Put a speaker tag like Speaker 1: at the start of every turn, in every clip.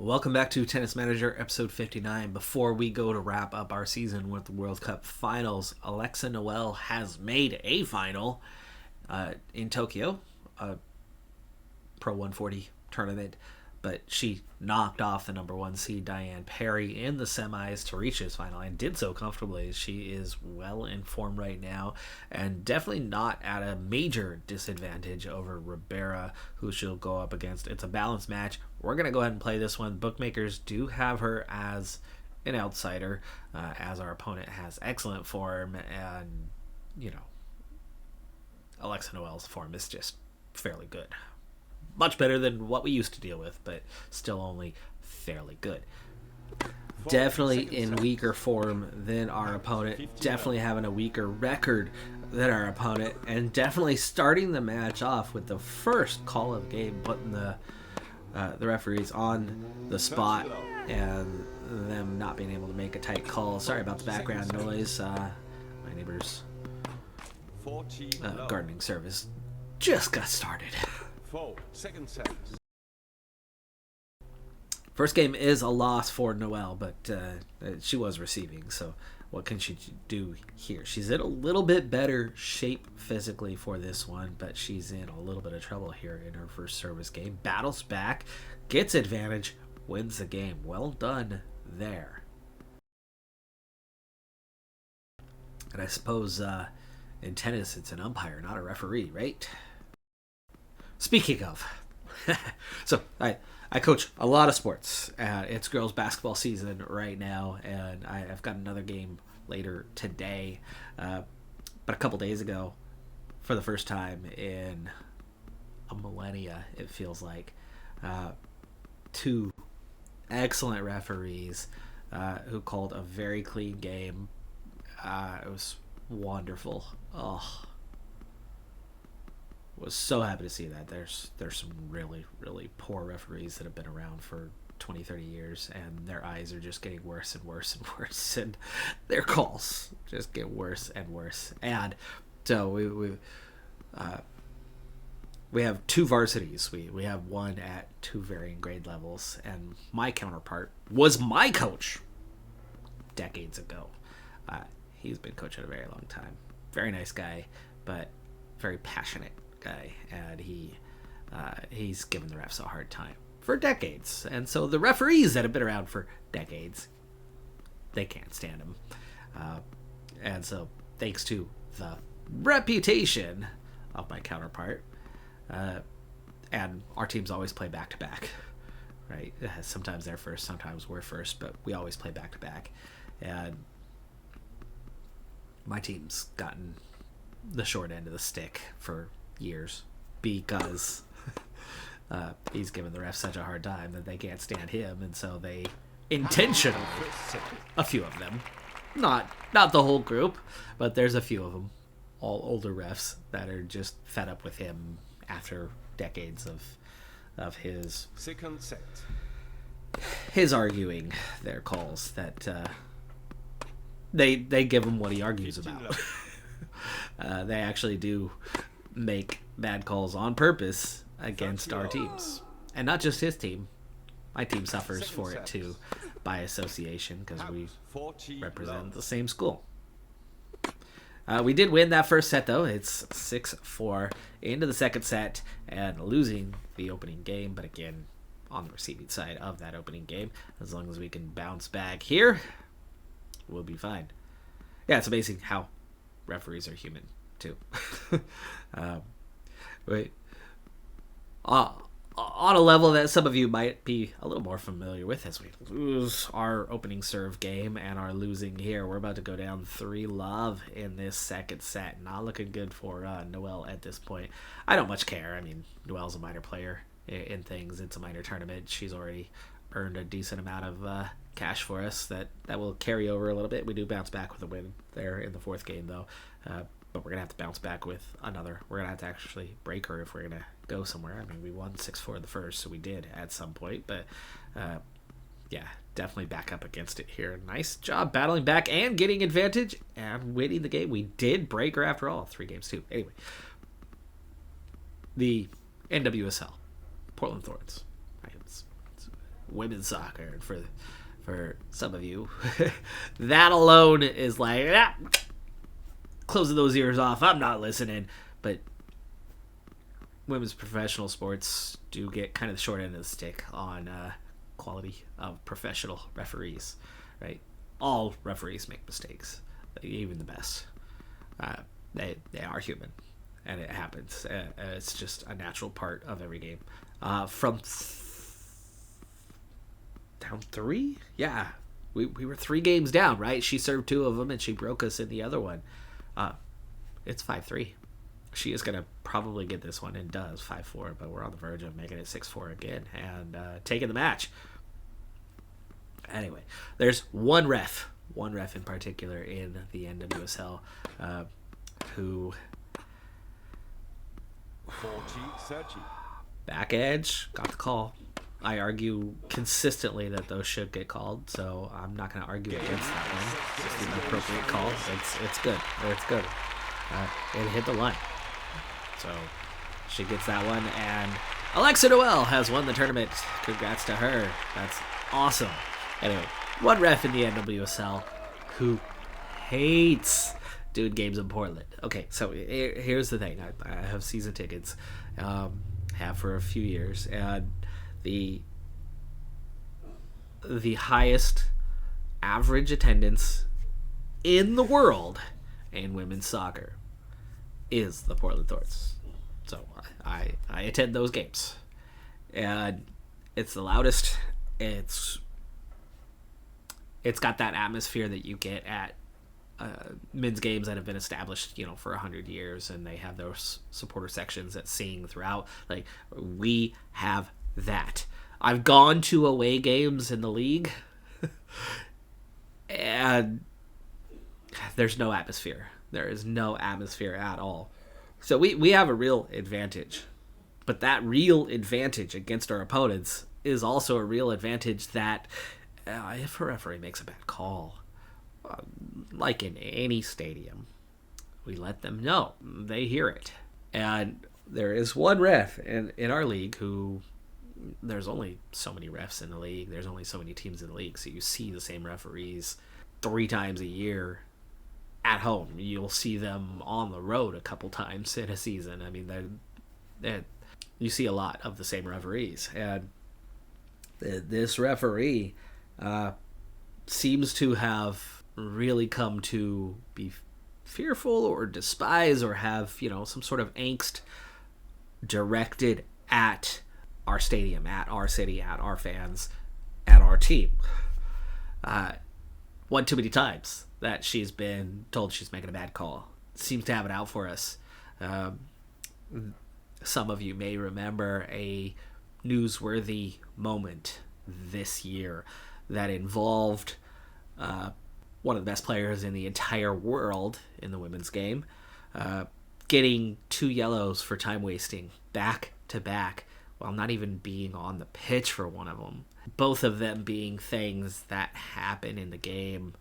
Speaker 1: Welcome back to Tennis Manager episode 59. Before we go to wrap up our season with the World Cup finals, Alexa Noel has made a final in Tokyo, a Pro 140 tournament, but she knocked off the number one seed Diane Parry in the semis to reach this final and did so comfortably. She is well in form right now and definitely not at a major disadvantage over Ribera, who she'll go up against. It's a balanced match. We're going to go ahead and play this one. Bookmakers do have her as an outsider, as our opponent has excellent form, and, Alexa Noel's form is just fairly good. Much better than what we used to deal with, but still only fairly good. Definitely in weaker form than our opponent. Definitely having a weaker record than our opponent. And definitely starting the match off with the first call of the game, putting the referees on the spot and them not being able to make a tight call. Sorry about the background noise. My neighbor's gardening service just got started.
Speaker 2: Second set.
Speaker 1: First game is a loss for Noel, but she was receiving, so what can she do here? She's in a little bit better shape physically for this one, but she's in a little bit of trouble here in her first service game. Battles back, gets advantage, wins the game. Well done there. And I suppose in tennis it's an umpire, not a referee, right? Speaking of, so I coach a lot of sports. It's girls basketball season right now, and I've got another game later today. But a couple days ago, for the first time in a millennia, it feels like, two excellent referees who called a very clean game. It was wonderful. Oh, was so happy to see that. There's some really, really poor referees that have been around for 20, 30 years, and their eyes are just getting worse and worse and worse, and their calls just get worse and worse. And so we have two varsities. We have one at two varying grade levels, and my counterpart was my coach decades ago. He's been coaching a very long time. Very nice guy, but very passionate guy, and he's given the refs a hard time for decades. And so the referees that have been around for decades, they can't stand him. And so thanks to the reputation of my counterpart, and our teams always play back-to-back, right? Sometimes they're first, sometimes we're first, but we always play back-to-back. And my team's gotten the short end of the stick for years because he's given the refs such a hard time that they can't stand him, and so they intentionally, a few of them, not the whole group, but there's a few of them, all older refs, that are just fed up with him after decades of his
Speaker 2: Second set.
Speaker 1: his arguing their calls, that they give him what he argues about. They actually do make bad calls on purpose against our teams. And not just his team. My team suffers for it too, by association, because we represent the same school. We did win that first set, though. It's 6-4 into the second set, and losing the opening game. But again, on the receiving side of that opening game, as long as we can bounce back here, we'll be fine. Yeah, it's amazing how referees are human too. On a level that some of you might be a little more familiar with, as we lose our opening serve game and are losing here. We're about to go down 3-love in this second set. Not looking good for Noel at this point. I don't much care. I mean, Noel's a minor player in things. It's a minor tournament. She's already earned a decent amount of cash for us that will carry over a little bit. We do bounce back with a win there in the fourth game, though. But we're going to have to bounce back with another. We're going to have to actually break her if we're going to go somewhere. I mean, we won 6-4 the first, so we did at some point. But, yeah, definitely back up against it here. Nice job battling back and getting advantage and winning the game. We did break her after all. 3 games, too. Anyway, the NWSL, Portland Thorns. women's soccer. And for some of you, that alone is like, closing those ears off. I'm not listening. But women's professional sports do get kind of the short end of the stick on quality of professional referees, right? All referees make mistakes, even the best. They are human, and it happens. It's just a natural part of every game. From down 3, yeah, we were 3 games down, right? She served 2 of them, and she broke us in the other one. It's 5-3. She is going to probably get this one, and does 5-4, but we're on the verge of making it 6-4 again and taking the match. Anyway, there's one ref in particular in the NWSL who
Speaker 2: 40-30.
Speaker 1: back edge got the call. I argue consistently that those should get called, so I'm not going to argue against that one. It's an appropriate call. It's good. It's good. It hit the line. So she gets that one, and Alexa Noel has won the tournament. Congrats to her. That's awesome. Anyway, one ref in the NWSL who hates doing games in Portland. Okay, so here's the thing. I have season tickets, have for a few years, and the highest average attendance in the world in women's soccer is the Portland Thorns. So I attend those games, and it's the loudest. It's got that atmosphere that you get at men's games that have been established, for 100 years, and they have those supporter sections that sing throughout. Like, we have that. I've gone to away games in the league, and there's no atmosphere. There is no atmosphere at all. So we have a real advantage. But that real advantage against our opponents is also a real advantage that if a referee makes a bad call, like in any stadium, we let them know. They hear it. And there is one ref in our league who, there's only so many refs in the league. There's only so many teams in the league. So you see the same referees 3 times a year at home. You'll see them on the road a couple times in a season. I mean, you see a lot of the same referees. And this referee seems to have really come to be fearful or despise or have, some sort of angst directed at our stadium, at our city, at our fans, at our team. One too many times that she's been told she's making a bad call. Seems to have it out for us. Some of you may remember a newsworthy moment this year that involved one of the best players in the entire world in the women's game getting 2 yellows for time wasting back to back while not even being on the pitch for one of them. Both of them being things that happen in the game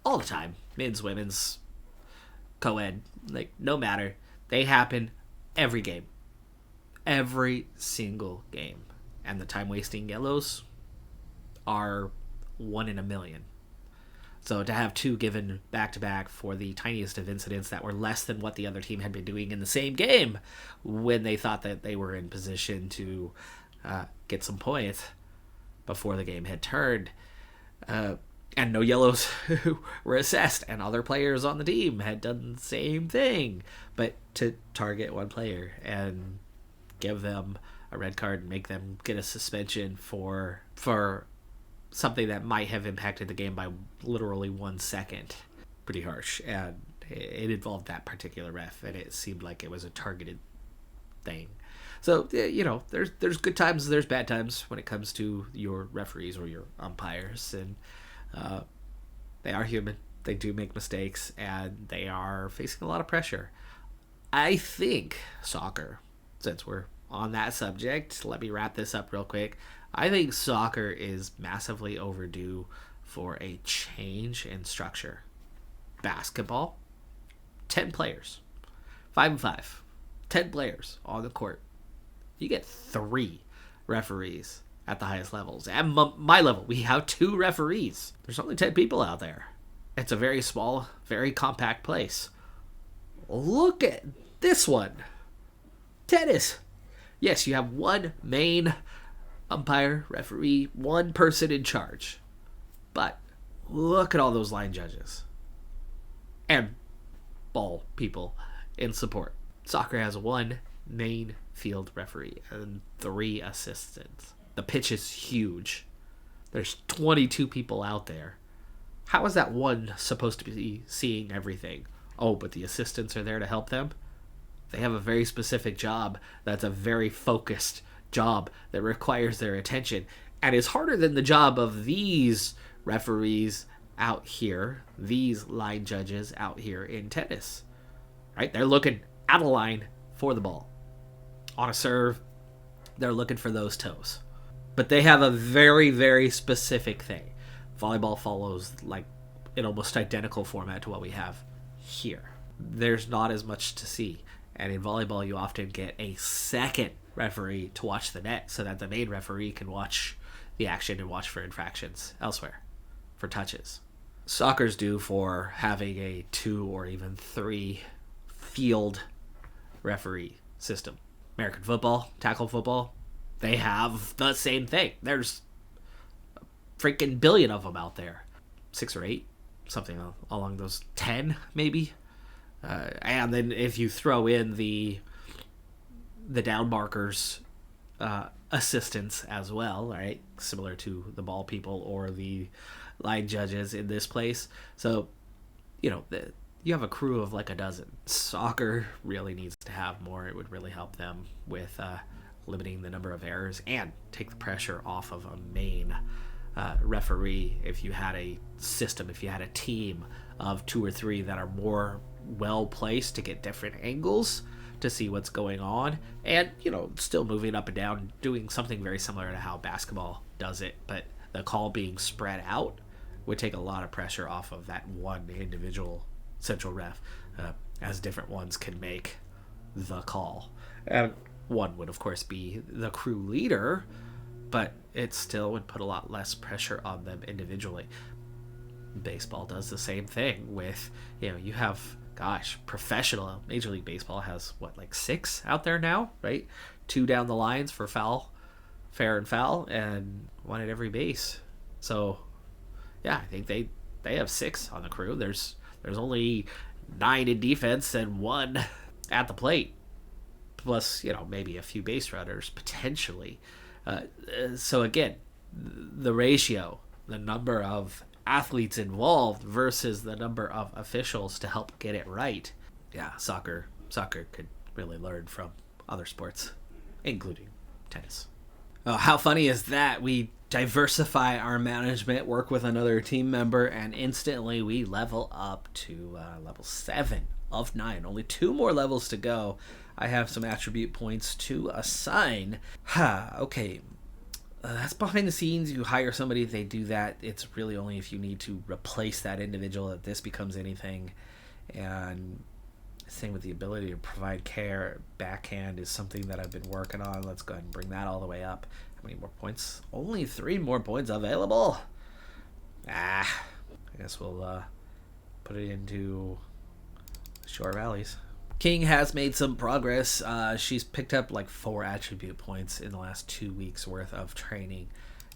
Speaker 1: all the time. Men's, women's, co-ed, like, no matter. They happen every game. Every single game. And the time-wasting yellows are 1 in a million. So to have 2 given back-to-back for the tiniest of incidents that were less than what the other team had been doing in the same game when they thought that they were in position to get some points before the game had turned. And no yellows were assessed, and other players on the team had done the same thing. But to target one player and give them a red card and make them get a suspension for something that might have impacted the game by literally 1 second. Pretty harsh. And it involved that particular ref, and it seemed like it was a targeted thing. So, there's good times, there's bad times when it comes to your referees or your umpires. And they are human. They do make mistakes, and they are facing a lot of pressure. I think soccer, since we're on that subject, let me wrap this up real quick. I think soccer is massively overdue for a change in structure. Basketball, 10 players, 5-and-5, 10 players on the court. You get 3 referees at the highest levels. At my level, we have 2 referees. There's only 10 people out there. It's a very small, very compact place. Look at this one. Tennis. Yes, you have 1 main umpire, referee, 1 person in charge. But look at all those line judges. And ball people in support. Soccer has 1 main field referee and 3 assistants. The pitch is huge. There's 22 people out there. How is that one supposed to be seeing everything? Oh, but the assistants are there to help them? They have a very specific job that's a very focused job that requires their attention and is harder than the job of these referees out here, these line judges out here in tennis. Right? They're looking at a line for the ball. On a serve, they're looking for those toes. But they have a very, very specific thing. Volleyball follows like an almost identical format to what we have here. There's not as much to see. And in volleyball, you often get a second referee to watch the net so that the main referee can watch the action and watch for infractions elsewhere, for touches. Soccer's due for having a 2 or even 3 field referee system. American football, tackle football, they have the same thing. There's a freaking billion of them out there. 6 or 8, something along those 10 maybe. And then if you throw in the down markers assistants as well, right? Similar to the ball people or the line judges in this place. So, you have a crew of like a dozen. Soccer really needs to have more. It would really help them with limiting the number of errors and take the pressure off of a main referee. If you had a system, if you had a team of 2 or 3 that are more well placed to get different angles to see what's going on, and still moving up and down, doing something very similar to how basketball does it, but the call being spread out would take a lot of pressure off of that one individual central ref, as different ones can make the call. And one would of course be the crew leader, but it still would put a lot less pressure on them individually. Baseball does the same thing with, you have, professional Major League Baseball has 6 out there now, right? 2 down the lines for foul, fair and foul, and 1 at every base. So yeah, I think they have 6 on the crew. There's only 9 in defense and 1 at the plate, plus maybe a few base runners potentially. So again, the ratio, the number of athletes involved versus the number of officials to help get it right. Yeah, soccer could really learn from other sports, including tennis. Oh, how funny is that? We diversify our management, work with another team member, and instantly we level up to level 7 of 9. Only 2 more levels to go. I have some attribute points to assign. Okay. That's behind the scenes. You hire somebody, they do that. It's really only if you need to replace that individual that this becomes anything. And same with the ability to provide care. Backhand is something that I've been working on. Let's go ahead and bring that all the way up. How many more points? Only 3 more points available. I guess we'll put it into Shore Valleys. King has made some progress. She's picked up 4 attribute points in the last 2 weeks worth of training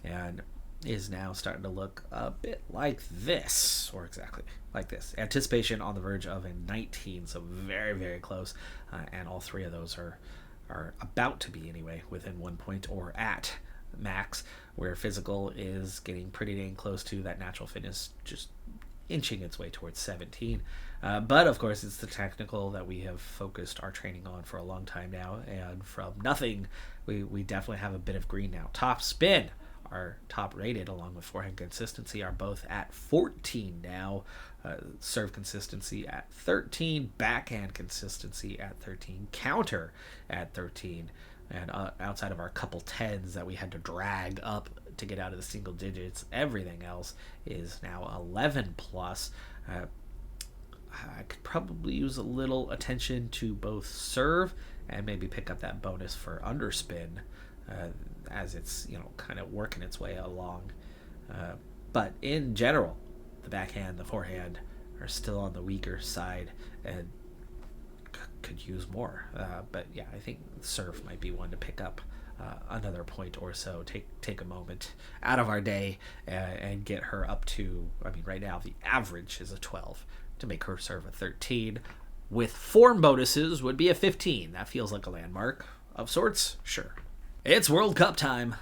Speaker 1: and is now starting to look a bit like this, or exactly like this. Anticipation on the verge of a 19, so very, very close. And all 3 of those are about to be, anyway, within 1 point or at max, where physical is getting pretty dang close to that natural fitness, just inching its way towards 17. But of course it's the technical that we have focused our training on for a long time now, and from nothing we definitely have a bit of green now. Top spin, our top rated, along with forehand consistency, are both at 14 now. Serve consistency at 13, backhand consistency at 13, counter at 13, and outside of our couple 10s that we had to drag up to get out of the single digits, everything else is now 11 plus. I could probably use a little attention to both serve and maybe pick up that bonus for underspin. as it's, kind of working its way along. But in general, the backhand, the forehand are still on the weaker side and could use more. But yeah, I think serve might be one to pick up another point or so. Take a moment out of our day and get her up to, right now the average is a 12. To make her serve a 13 with form bonuses would be a 15. That feels like a landmark of sorts. Sure. It's World Cup time.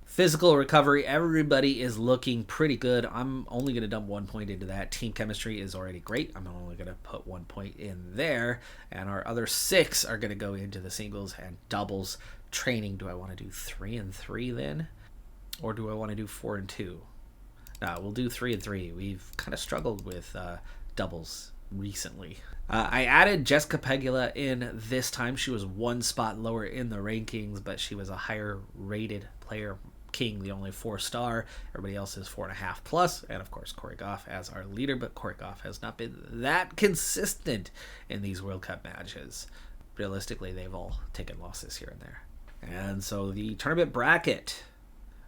Speaker 1: Physical recovery, everybody is looking pretty good. I'm only going to dump 1 point into that. Team chemistry is already great. I'm only going to put 1 point in there. And our other 6 are going to go into the singles and doubles training. Do I want to do 3 and 3 then? Or do I want to do 4 and 2? No, we'll do 3 and 3. We've kind of struggled with doubles recently. I added Jessica Pegula in this time. She was 1 spot lower in the rankings, but she was a higher rated player. King, the only 4-star. Everybody else is 4.5 plus, and of course Corey Goff as our leader, but Corey Goff has not been that consistent in these World Cup matches. Realistically, they've all taken losses here and there. And so the tournament bracket,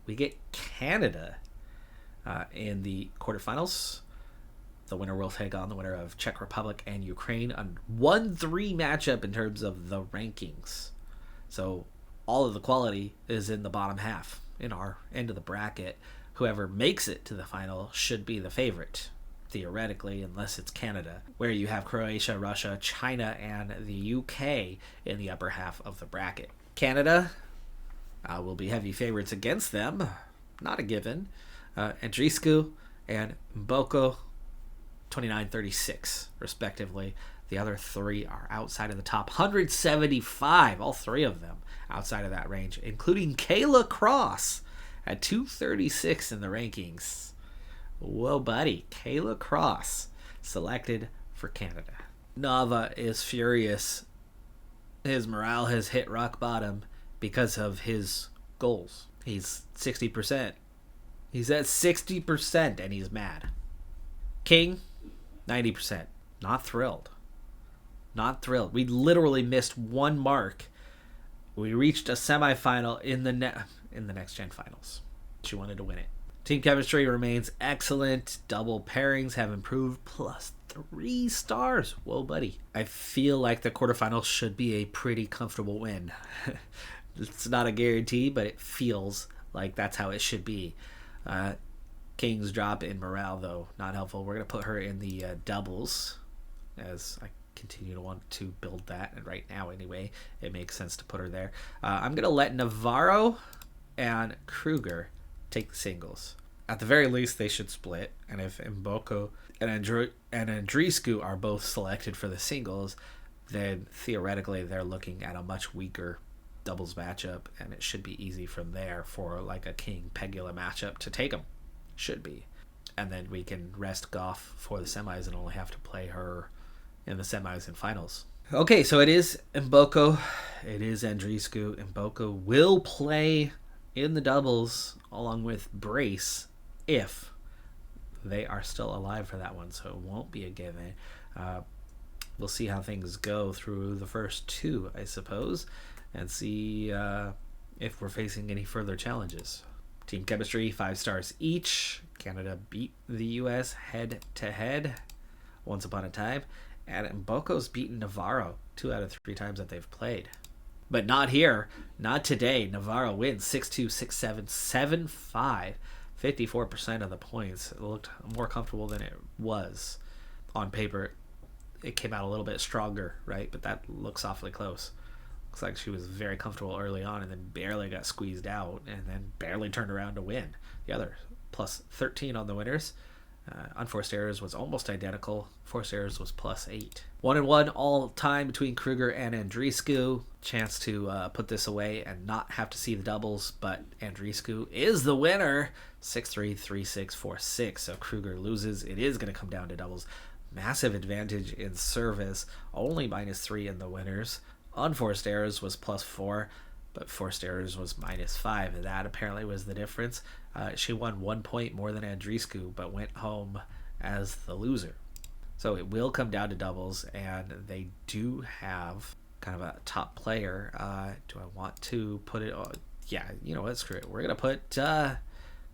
Speaker 1: we get Canada in the quarterfinals. The winner will take on the winner of Czech Republic and Ukraine, a 1-3 matchup in terms of the rankings. So all of the quality is in the bottom half. In our end of the bracket, whoever makes it to the final should be the favorite, theoretically, unless it's Canada, where you have Croatia, Russia, China, and the UK in the upper half of the bracket. Canada will be heavy favorites against them, not a given. Andriescu and Mboko, 29-36, respectively. The other 3 are outside of the top 175, all 3 of them outside of that range, including Kayla Cross at 236 in the rankings. Whoa, buddy. Kayla Cross selected for Canada. Nava is furious. His morale has hit rock bottom because of his goals. He's 60%. He's at 60% and he's mad. King, 90%. Not thrilled. Not thrilled. We literally missed 1 mark. We reached a semifinal in the next gen finals. She wanted to win it. Team chemistry remains excellent. Double pairings have improved, plus 3 stars. Whoa, buddy. I feel like the quarterfinals should be a pretty comfortable win. It's not a guarantee, but it feels like that's how it should be. King's drop in morale, though, not helpful. We're going to put her in the doubles, as I continue to want to build that, and right now anyway it makes sense to put her there. I'm gonna let Navarro and Kruger take the singles. At the very least they should split, and if Mboko and Andriescu are both selected for the singles, then theoretically they're looking at a much weaker doubles matchup, and it should be easy from there for like a King Pegula matchup to take them. Should be. And then we can rest Goff for the semis and only have to play her in the semis and finals. Okay, so it is Mboko. It is Andriescu. Mboko will play in the doubles along with Brace if they are still alive for that one, so it won't be a given. We'll see how things go through the first 2, I suppose, and see if we're facing any further challenges. Team chemistry, 5 stars each. Canada beat the US head-to-head once upon a time. And Mboko's beaten Navarro 2 out of 3 times that they've played. But not here. Not today. Navarro wins 6-2, 6-7, 7-5. 54% of the points. It looked more comfortable than it was. On paper, it came out a little bit stronger, right? But that looks awfully close. Looks like she was very comfortable early on and then barely got squeezed out and then barely turned around to win. The other, plus 13 on the winners. Unforced errors was almost identical. Forced errors was plus 8. 1-1 all time between Kruger and Andriescu. Chance to put this away and not have to see the doubles, but Andriescu is the winner. 6-3, 3-6, 4-6. So Kruger loses. It is going to come down to doubles. Massive advantage in service. Only -3 in the winners. Unforced errors was plus 4. But forced errors was -5, and that apparently was the difference. She won 1 point more than Andriescu, but went home as the loser. So it will come down to doubles, and they do have kind of a top player. Do I want to put it Yeah, you know what? Screw it. We're going to put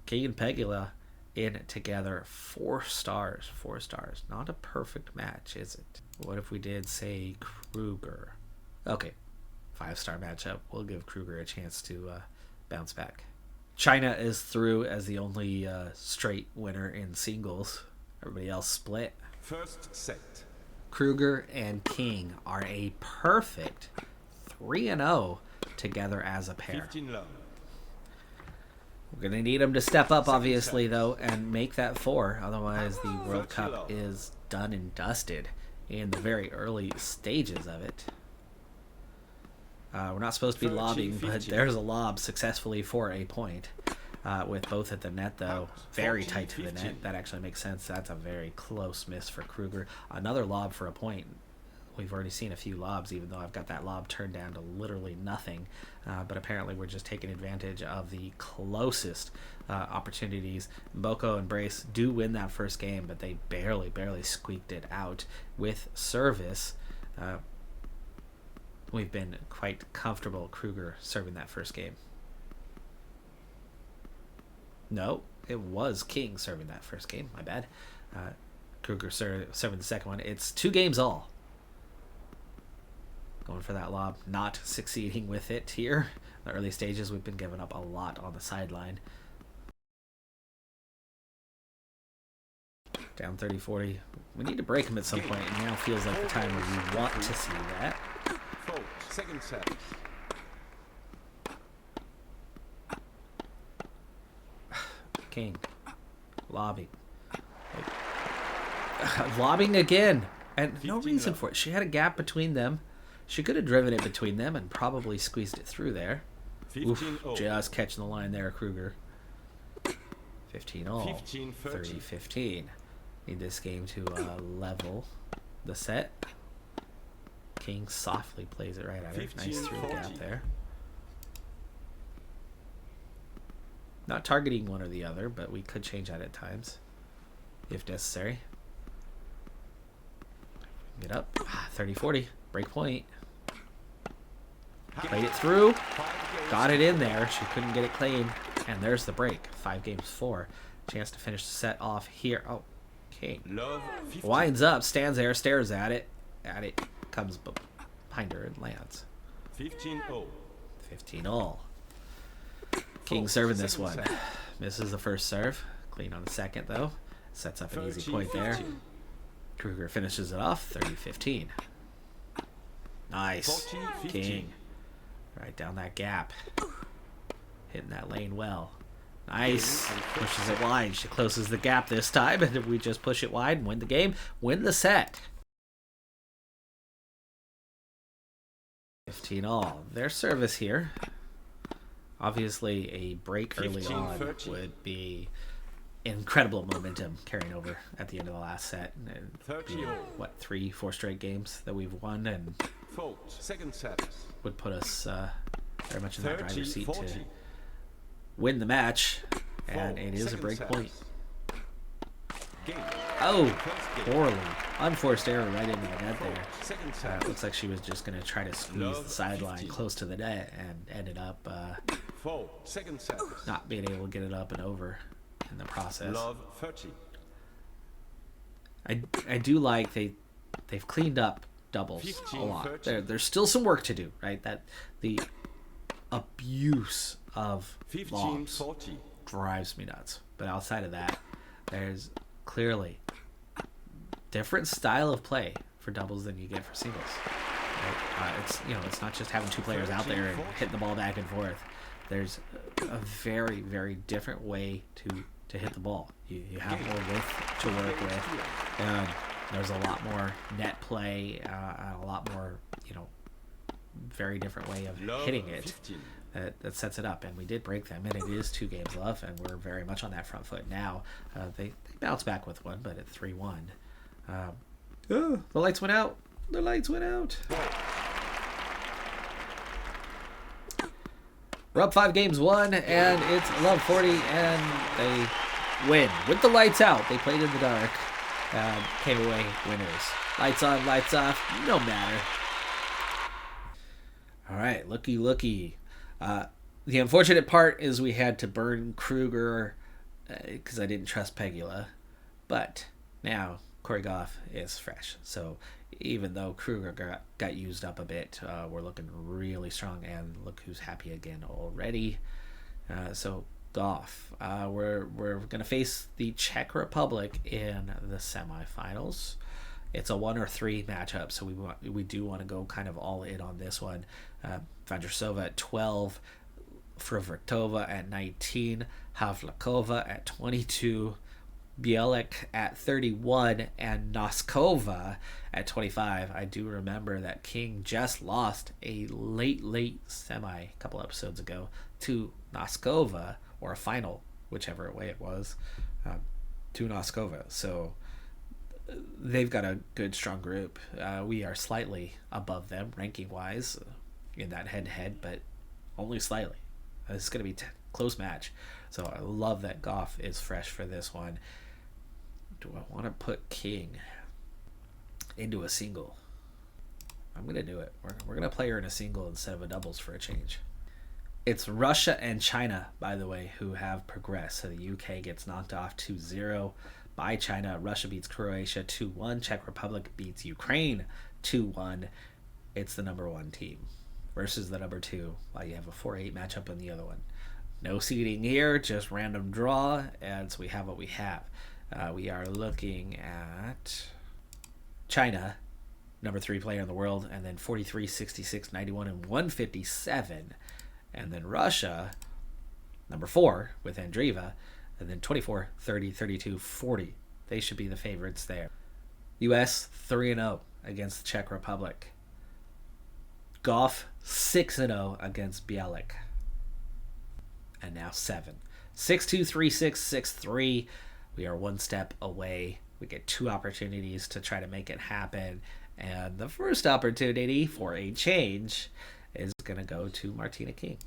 Speaker 1: King and Pegula in together. 4 stars. 4 stars. Not a perfect match, is it? What if we did, say, Kruger? Okay. 5-star matchup. We'll give Kruger a chance to bounce back. China is through as the only straight winner in singles. Everybody else split.
Speaker 2: First set.
Speaker 1: Kruger and King are a perfect 3-0 together as a pair.
Speaker 2: 15 love.
Speaker 1: We're going to need them to step up, obviously, though, and make that 4. Otherwise, the World
Speaker 2: 30
Speaker 1: Cup
Speaker 2: love.
Speaker 1: is done and dusted in the very early stages of it. We're not supposed to be
Speaker 2: 30,
Speaker 1: lobbing, but
Speaker 2: 50.
Speaker 1: there's a lob successfully for a point. With both at the net, though, very
Speaker 2: 40,
Speaker 1: tight to the
Speaker 2: 50.
Speaker 1: net. That actually makes sense. That's a very close miss for Kruger. Another lob for a point. We've already seen a few lobs, even though I've got that lob turned down to literally nothing. But apparently we're just taking advantage of the closest opportunities. Boko and Brace do win that first game, but they barely squeaked it out with service. We've been quite comfortable Kruger serving that first game. No, it was King serving that first game. My bad. Kruger serving the second one. It's 2 games all. Going for that lob. Not succeeding with it here. In the early stages, we've been giving up a lot on the sideline. Down 30-40. We need to break them at some point, and now feels like the time where we want to see that.
Speaker 2: Fault. Second set.
Speaker 1: King. Lobbing. Lobbing again. And no
Speaker 2: 15
Speaker 1: reason
Speaker 2: love.
Speaker 1: for it. She had a gap between them. She could have driven it between them and probably squeezed it through there.
Speaker 2: 15
Speaker 1: Oof,
Speaker 2: all.
Speaker 1: just catching the line there, Kruger. 15 all.
Speaker 2: 15 30.
Speaker 1: 30-15. Need this game to level the set. King softly plays it right at her. Nice through the gap
Speaker 2: 15-40.
Speaker 1: there. Not targeting one or the other, but we could change that at times, if necessary. Get up. 30-40. Break point. Played it through. Got it in there. She couldn't get it clean. And there's the break. 5-4. Chance to finish the set off here. Oh, King.
Speaker 2: Love 15.
Speaker 1: Winds up, stands there, stares at it. Comes behind her and lands.
Speaker 2: 15 all.
Speaker 1: 15 all. King
Speaker 2: Fault.
Speaker 1: serving this
Speaker 2: Second
Speaker 1: one.
Speaker 2: set.
Speaker 1: Misses the first serve. Clean on the second, though. Sets up an easy
Speaker 2: 30,
Speaker 1: point there.
Speaker 2: 15.
Speaker 1: Kruger finishes it off. 30-15. Nice.
Speaker 2: 40, 15.
Speaker 1: King. Right down that gap. Hitting that lane well. Nice. Pushes it wide. She closes the gap this time. And we just push it wide and win the game. Win the set. 15 all. Their service here. Obviously, a break early
Speaker 2: 15,
Speaker 1: on
Speaker 2: 30.
Speaker 1: would be incredible momentum carrying over at the end of the last set. And
Speaker 2: 30
Speaker 1: be,
Speaker 2: all.
Speaker 1: what, 3-4 straight games that we've won and
Speaker 2: Fault. Second set.
Speaker 1: would put us very much in that
Speaker 2: 30
Speaker 1: driver's seat
Speaker 2: 40.
Speaker 1: to win the match. And
Speaker 2: Fault.
Speaker 1: it is a
Speaker 2: Second
Speaker 1: break
Speaker 2: set.
Speaker 1: point.
Speaker 2: Game.
Speaker 1: Oh,
Speaker 2: First game.
Speaker 1: poorly. Unforced error right into the net there.
Speaker 2: Second set.
Speaker 1: Looks like she was just going to try to squeeze
Speaker 2: Love
Speaker 1: the sideline
Speaker 2: 15.
Speaker 1: close to the net and ended up
Speaker 2: Fault. Second set.
Speaker 1: not being able to get it up and over in the process.
Speaker 2: Love 30.
Speaker 1: I do like they've cleaned up doubles
Speaker 2: 15,
Speaker 1: a lot.
Speaker 2: 30.
Speaker 1: There's still some work to do, right? That the abuse of
Speaker 2: 15
Speaker 1: lobs
Speaker 2: 40.
Speaker 1: drives me nuts. But outside of that, there's clearly different style of play for doubles than you get for singles. Right? It's not just having 2 players out there and hitting the ball back and forth. There's a very, very different way to hit the ball. You have more width to work with. There's a lot more net play, and a lot more, very different way of
Speaker 2: Love
Speaker 1: hitting it.
Speaker 2: 15.
Speaker 1: That sets it up, and we did break them, and it is 2 games left, and we're very much on that front foot now. They bounced back with one, but at 3-1. The lights went out. The lights went out. We're up 5 games, 1, and it's Love 40, and they win with the lights out. They played in the dark, came away winners. Lights on, lights off, no matter. All right, looky. The unfortunate part is we had to burn Kruger because I didn't trust Pegula. But now Corey Goff is fresh. So even though Kruger got used up a bit, we're looking really strong. And look who's happy again already. So Goff, we're going to face the Czech Republic in the semifinals. It's a 1 or 3 matchup, so we do want to go kind of all in on this one. Vandrasova at 12, Fruhvirtova at 19, Havlakova at 22, Bielik at 31, and Noskova at 25. I do remember that King just lost a late semi a couple episodes ago to Noskova, or a final, whichever way it was, to Noskova. So they've got a good, strong group. We are slightly above them, ranking-wise, in that head-to-head, but only slightly. It's going to be a close match. So I love that Goff is fresh for this one. Do I want to put King into a single? I'm going to do it. We're going to play her in a single instead of a doubles for a change. It's Russia and China, by the way, who have progressed. So the UK gets knocked off 2-0 by China. Russia beats Croatia 2-1. Czech Republic beats Ukraine 2-1. It's the number 1 team versus the number 2, while you have a 4-8 matchup in the other one. No seeding here, just random draw, and so we have what we have. We are looking at China, number 3 player in the world, and then 43, 66, 91, and 157. And then Russia, number 4 with Andreeva, and then 24, 30, 32, 40. They should be the favorites there. U.S. 3-0 against the Czech Republic. Goff 6-0 against Bielik. And now 7. 6-2, 3-6, 6-3. We are 1 step away. We get 2 opportunities to try to make it happen. And the first opportunity for a change is going to go to Martina King.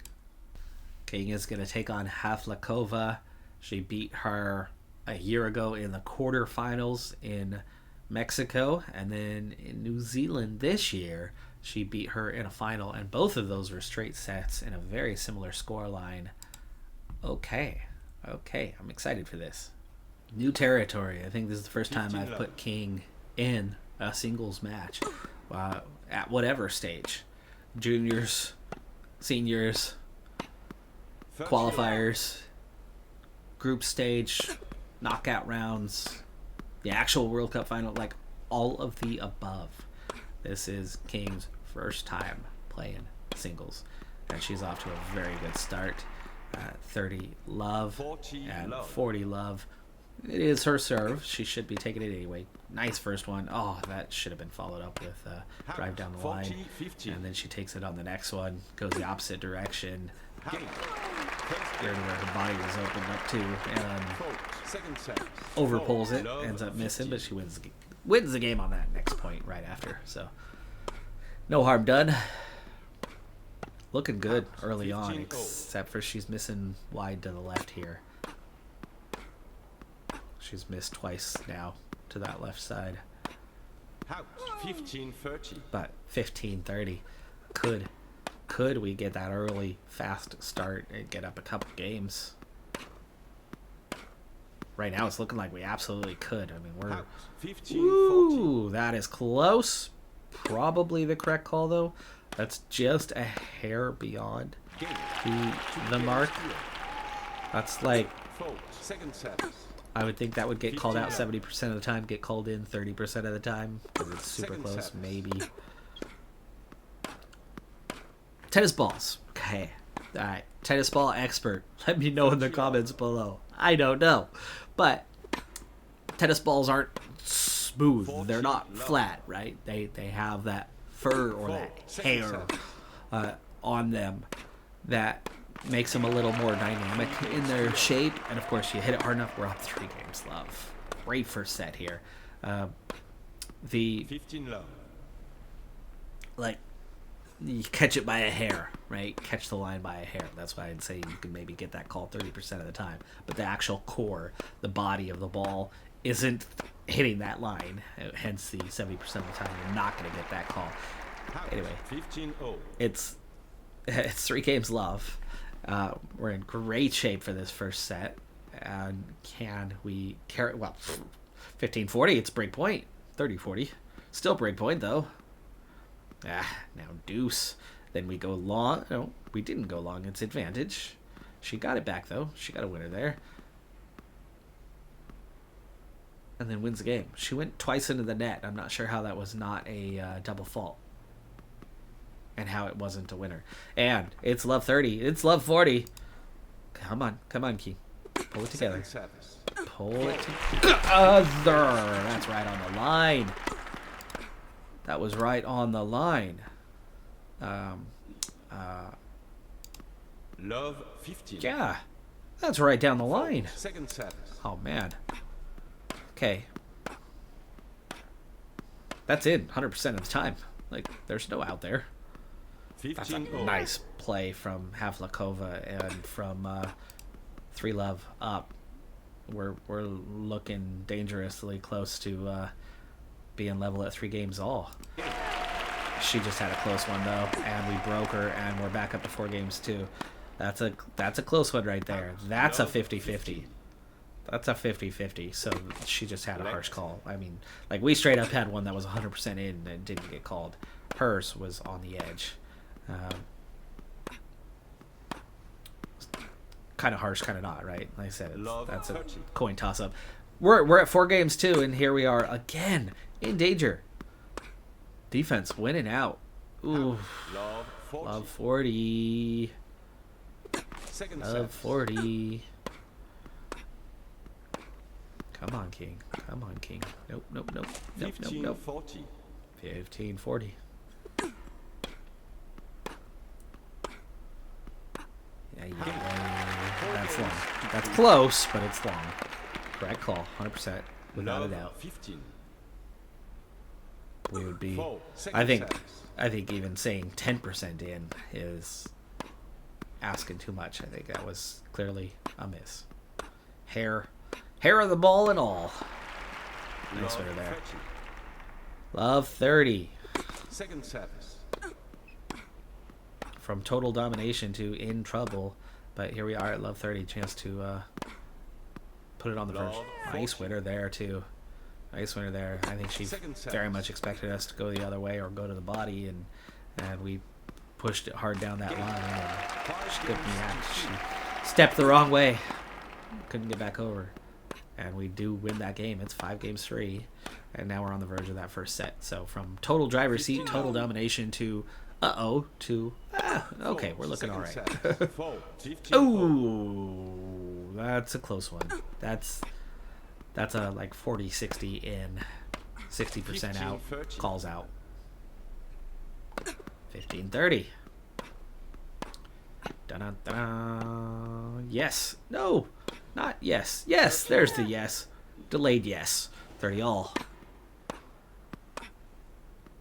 Speaker 1: King is going to take on Havlakova. She beat her a year ago in the quarterfinals in Mexico, and then in New Zealand this year she beat her in a final, and both of those were straight sets in a very similar scoreline. Okay, I'm excited for this. New territory. I think this is the first time I've put King in a singles match at whatever stage. Juniors, seniors, qualifiers, group stage, knockout rounds, the actual World Cup final, like all of the above. This is King's first time playing singles, and she's off to a very good start. 30 love and 40 love. It is her serve. She should be taking it anyway. Nice first one. Oh, that should have been followed up with drive down the line. And then she takes it on the next one, goes the opposite direction. There to where her body was opened up to, and overpulls it, ends up missing, but she wins the game on that next point right after. So no harm done. Looking good early on, except for she's missing wide to the left here. She's missed twice now to that left side.
Speaker 2: 15-30.
Speaker 1: But 15-30. Could we get that early, fast start and get up a couple games? Right now it's looking like we absolutely could. I mean, we're...
Speaker 2: 15-40.
Speaker 1: Ooh, that is close. Probably the correct call, though. That's just a hair beyond the mark. That's like...
Speaker 2: Second set.
Speaker 1: I would think that would get called out 70% of the time, get called in 30% of the time, because it's super close, maybe. Tennis balls. Okay. Alright. Tennis ball expert. Let me know in the comments below. I don't know. But tennis balls aren't smooth. They're not flat, right? They have that fur or that hair on them that makes them a little more dynamic in their shape. And of course, you hit it hard enough, we're up 3 games love. Great first set here. The
Speaker 2: 15 love.
Speaker 1: Like, you catch it by a hair, right? Catch the line by a hair. That's why I'd say you can maybe get that call 30% of the time. But the actual core, the body of the ball, isn't hitting that line. Hence the 70% of the time you're not going to get that call. Anyway,
Speaker 2: 15-0.
Speaker 1: it's 3 games love. We're in great shape for this first set. And can we carry... Well, 15-40, it's break point. 30-40. Still break point, though. Now deuce. Then we go long. No, we didn't go long. It's advantage. She got it back, though. She got a winner there. And then wins the game. She went twice into the net. I'm not sure how that was not a double fault. And how it wasn't a winner. And it's love 30. It's love 40. Come on. Come on, Key. Pull it together. Pull it together. That's right on the line. That was right on the line.
Speaker 2: Love 15.
Speaker 1: Yeah. That's right down the line.
Speaker 2: Second service.
Speaker 1: Oh, man. Okay. That's in 100% of the time. Like, there's no out there. That's a
Speaker 2: 15.
Speaker 1: nice play from Havlikova and from 3 Love up. We're looking dangerously close to being level at 3 games all. She just had a close one though, and we broke her, and we're back up to 4 games too. That's a close one right there. That's a 50-50. That's a 50-50. So she just had a harsh call. I mean, like, we straight up had one that was 100% in and didn't get called. Hers was on the edge. Kind of harsh, kind of not, right? Like I said, that's a coin toss-up. We're at 4 games too, and here we are again in danger. Defense winning out. Ooh, love 40. Love 40. Come on, King. Come on, King. Nope, nope, nope. Nope, nope, nope.
Speaker 2: 40.
Speaker 1: 15-40. Yeah, you get one. That's long. That's close, but it's long. Correct call, 100%, without a doubt.
Speaker 2: 15.
Speaker 1: We would be. I think even saying 10% in is asking too much. I think that was clearly a miss. Hair of the ball and all. Nice winner there. Love 30.
Speaker 2: Second service.
Speaker 1: From total domination to in trouble, but here we are at love 30. Chance to put it on the verge. Nice winner there too. Nice winner there. I think she very much expected us to go the other way or go to the body, and we pushed it hard down that line. And she couldn't react. She stepped the wrong way. Couldn't get back over. And we do win that game. It's 5-3. And now we're on the verge of that first set. So from total driver's seat, total domination to okay, we're looking all right. Ooh, that's a close one. That's a like 40-60 in, 60% out, calls out. 15-30. Dun-dun-dun. Yes. No. Not yes. Yes. There's the yes. Delayed yes. 30 all.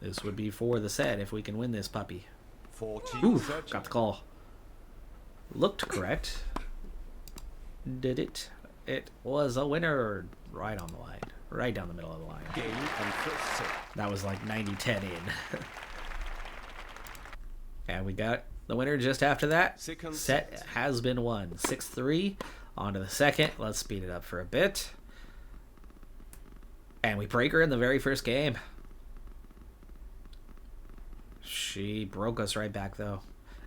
Speaker 1: This would be for the set if we can win this puppy.
Speaker 2: 14.
Speaker 1: Ooh, got the call. Looked correct. Did it? It was a winner. Right on the line. Right down the middle of the line.
Speaker 2: Game and first set.
Speaker 1: That was like 90-10 in. And we got the winner just after that.
Speaker 2: Second
Speaker 1: Set has been won. 6-3. On to the second. Let's speed it up for a bit. And we break her in the very first game. She broke us right back, though.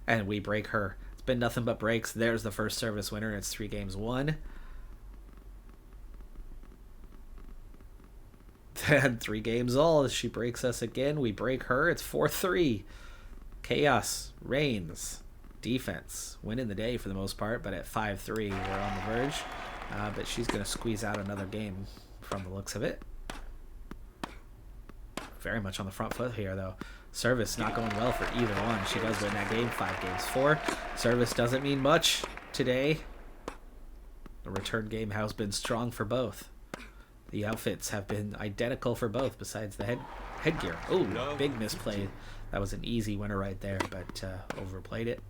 Speaker 1: And we break her. It's been nothing but breaks. There's the first service winner. It's 3-1. Then 3 games all. She breaks us again. We break her. It's 4-3. Chaos reigns. Defense winning the day for the most part, but at 5-3 we're on the verge. But she's going to squeeze out another game from the looks of it. Very much on the front foot here, though. Service not going well for either one. She does win that game, 5-4. Service doesn't mean much today. The return game has been strong for both. The outfits have been identical for both, besides the headgear. Oh, big misplay. That was an easy winner right there, but overplayed it.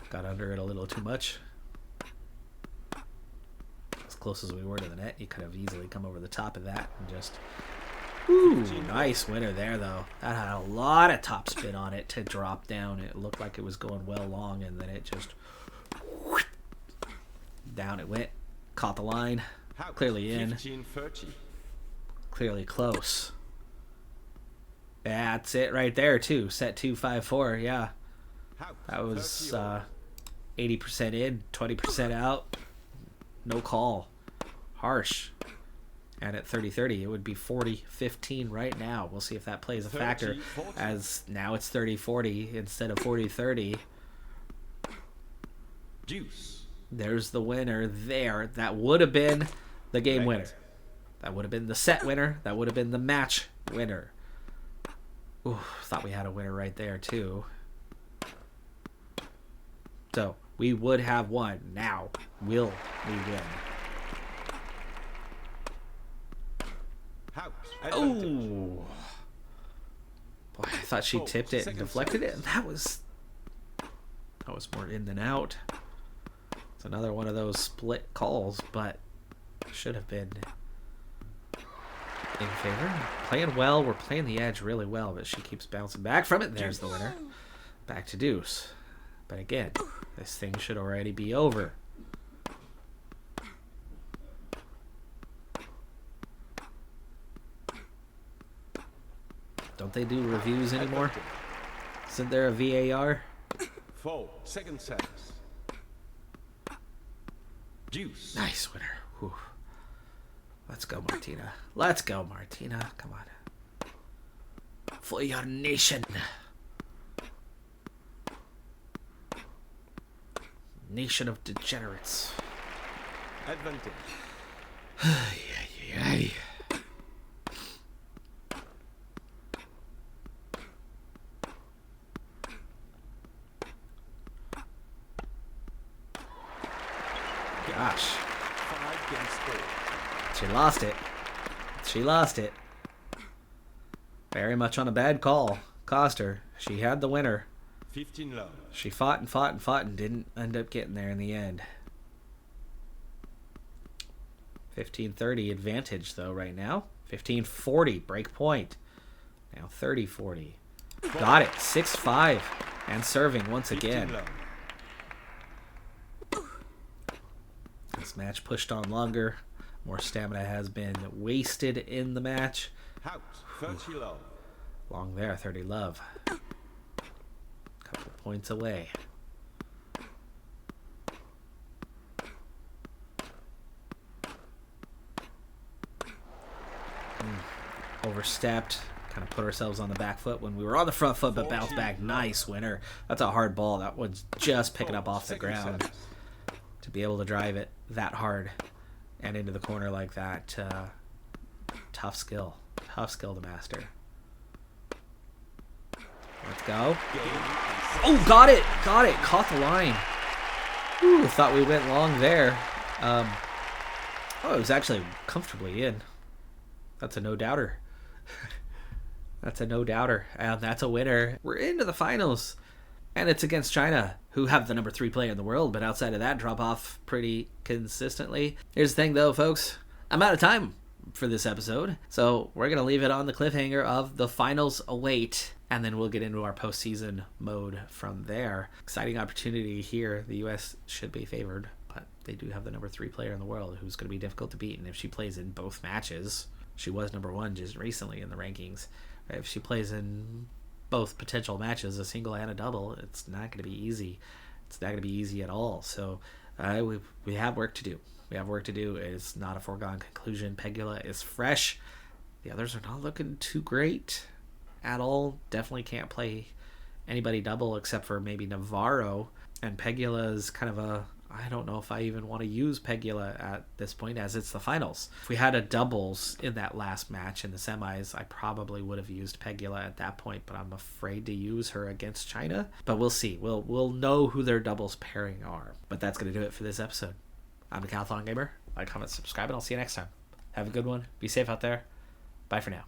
Speaker 1: Got under it a little too much. As close as we were to the net, you could have easily come over the top of that and just Ooh, nice winner there, though. That had a lot of top spin on it to drop down. It looked like it was going well long, and then it just... down it went. Caught the line.
Speaker 2: House,
Speaker 1: Clearly in.
Speaker 2: 15-30.
Speaker 1: Clearly close. That's it right there, too. Set 2-5-4, yeah.
Speaker 2: House,
Speaker 1: That was
Speaker 2: 30 all.
Speaker 1: 80% in, 20% out. No call. Harsh. And at 30-30, it would be 40-15 right now. We'll see if that plays a factor,
Speaker 2: 30-40.
Speaker 1: as now it's 30-40 instead of 40-30.
Speaker 2: Deuce.
Speaker 1: There's the winner there. That would have been the game
Speaker 2: Right.
Speaker 1: winner. That would have been the set winner. That would have been the match winner. Ooh, thought we had a winner right there, too. So, we would have won. Now, will we win?
Speaker 2: House. Advantage.
Speaker 1: Oh! Boy, I thought she
Speaker 2: Oh,
Speaker 1: tipped it and
Speaker 2: second
Speaker 1: deflected it.
Speaker 2: service.
Speaker 1: That was more in than out. It's another one of those split calls, but should have been in favor. Playing well. We're playing the edge really well, but she keeps bouncing back from it. There's the winner. Back to deuce. But again, this thing should already be over. Don't they do reviews anymore?
Speaker 2: Advantage.
Speaker 1: Isn't there a VAR?
Speaker 2: Fold. Second service. Deuce.
Speaker 1: Nice winner. Whew. Let's go, Martina. Let's go, Martina. Come on. For your nation. Nation of degenerates.
Speaker 2: Advantage.
Speaker 1: Ay. Gosh.
Speaker 2: 5 against 4.
Speaker 1: She lost it. She lost it. Very much on a bad call. Cost her. She had the winner.
Speaker 2: 15 love.
Speaker 1: She fought and fought and fought and didn't end up getting there in the end. 15-30 advantage, though, right now. 15-40 break point. Now 30-40. Got it. 6-5. And serving once
Speaker 2: 15
Speaker 1: again.
Speaker 2: love.
Speaker 1: This match pushed on longer. More stamina has been wasted in the match.
Speaker 2: House. 30 love.
Speaker 1: Long there, 30 love. Couple points away. Overstepped. Kind of put ourselves on the back foot when we were on the front foot, but bounced back. Nice winner. That's a hard ball. That one's just picking up off the
Speaker 2: Second
Speaker 1: ground.
Speaker 2: service.
Speaker 1: To be able to drive it that hard and into the corner like that, tough skill to master. Let's go. Oh, got it, caught the line. Ooh, thought we went long there. Oh, it was actually comfortably in. That's a no doubter. That's a no doubter, and that's a winner. We're into the finals. And it's against China, who have the number 3 player in the world, but outside of that, drop off pretty consistently. Here's the thing, though, folks. I'm out of time for this episode, so we're going to leave it on the cliffhanger of the finals await, and then we'll get into our postseason mode from there. Exciting opportunity here. The U.S. should be favored, but they do have the number 3 player in the world, who's going to be difficult to beat, and if she plays in both matches, she was number 1 just recently in the rankings. If she plays in both potential matches, a single and a double, it's not going to be easy. It's not going to be easy at all. So we have work to do. We have work to do. It's not a foregone conclusion. Pegula is fresh. The others are not looking too great at all. Definitely can't play anybody double except for maybe Navarro. And Pegula is kind of a... I don't know if I even want to use Pegula at this point, as it's the finals. If we had a doubles in that last match in the semis, I probably would have used Pegula at that point, but I'm afraid to use her against China. But we'll see. We'll know who their doubles pairing are. But that's going to do it for this episode. I'm Decathlon Gamer. Like, comment, subscribe, and I'll see you next time. Have a good one. Be safe out there. Bye for now.